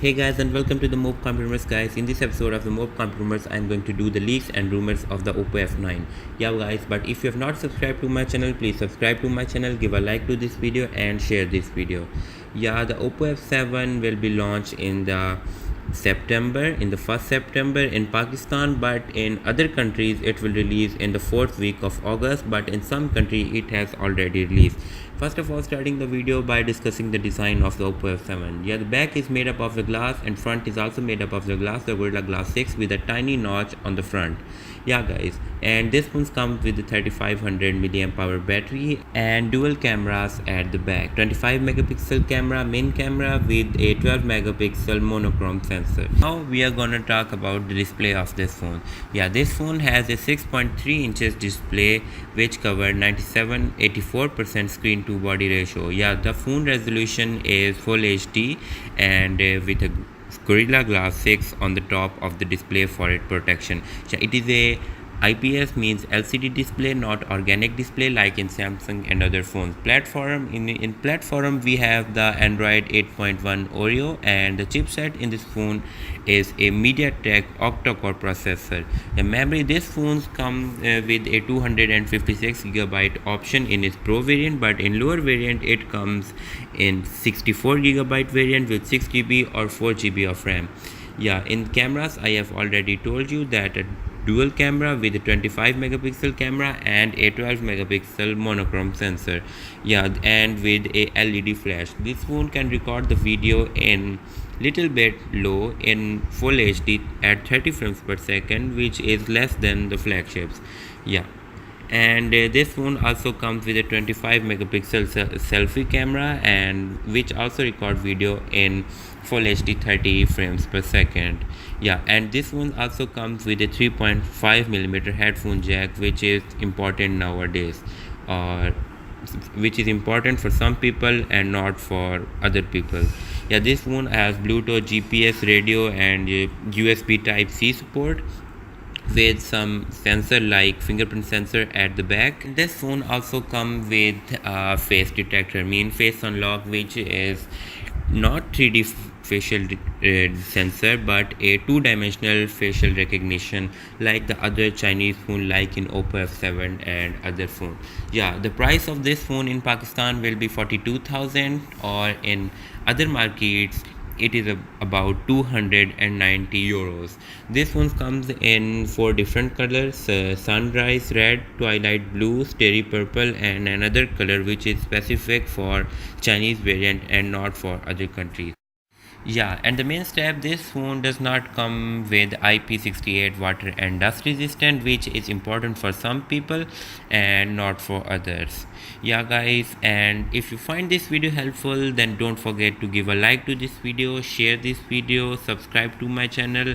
Hey guys, and welcome to the Mobcompu guys. In this episode of the Mobcompu, I'm going to do the leaks and rumors of the OPPO F9. Yeah guys, but if you have not subscribed to my channel, please subscribe to my channel, give a like to this video and share this video. Yeah, the OPPO F7 will be launched in the first September in Pakistan, but in other countries it will release in the fourth week of August, but in some country it has already released. First of all, starting the video by discussing the design of the OPPO F7. Yeah, the back is made up of the glass and front is also made up of the glass, the Gorilla Glass 6 with a tiny notch on the front. Yeah guys, and this one comes with the 3500 mAh battery and dual cameras at the back. 25 megapixel camera, main camera with a 12 megapixel monochrome sensor. Now we are gonna talk about the display of this phone. Yeah, this phone has a 6.3 inches display which cover 97-84% screen to body ratio. Yeah, the phone resolution is full HD and with a Gorilla Glass 6 on the top of the display for its protection. So it is a IPS means LCD display, not organic display like in Samsung and other phones. Platform in platform we have the Android 8.1 Oreo, and the chipset in this phone is a MediaTek octa-core processor. The memory, this phone comes with a 256GB option in its Pro variant, but in lower variant it comes in 64GB variant with 6GB or 4GB of RAM. Yeah, in cameras I have already told you that a dual camera with a 25 megapixel camera and a 12 megapixel monochrome sensor. Yeah, and with a LED flash. This phone can record the video in little bit low in full HD at 30 frames per second, which is less than the flagships. Yeah, and this phone also comes with a 25 megapixel selfie camera, and which also record video in full HD 30 frames per second. Yeah, and this one also comes with a 3.5mm headphone jack, which is important nowadays, or which is important for some people and not for other people. Yeah, this phone has Bluetooth, GPS, radio and USB type C support with some sensor like fingerprint sensor at the back. This phone also comes with a face detector, mean face unlock, which is not 3D facial sensor but a two-dimensional facial recognition like the other Chinese phone like in OPPO F7 and other phone. Yeah, the price of this phone in Pakistan will be 42,000, or in other markets it is about 290 euros. This one comes in 4 different colors: sunrise red, twilight blue, starry purple and another color which is specific for Chinese variant and not for other countries. Yeah, and the main step, this phone does not come with IP68 water and dust resistant, which is important for some people and not for others. Yeah guys, and if you find this video helpful, then don't forget to give a like to this video, share this video, subscribe to my channel.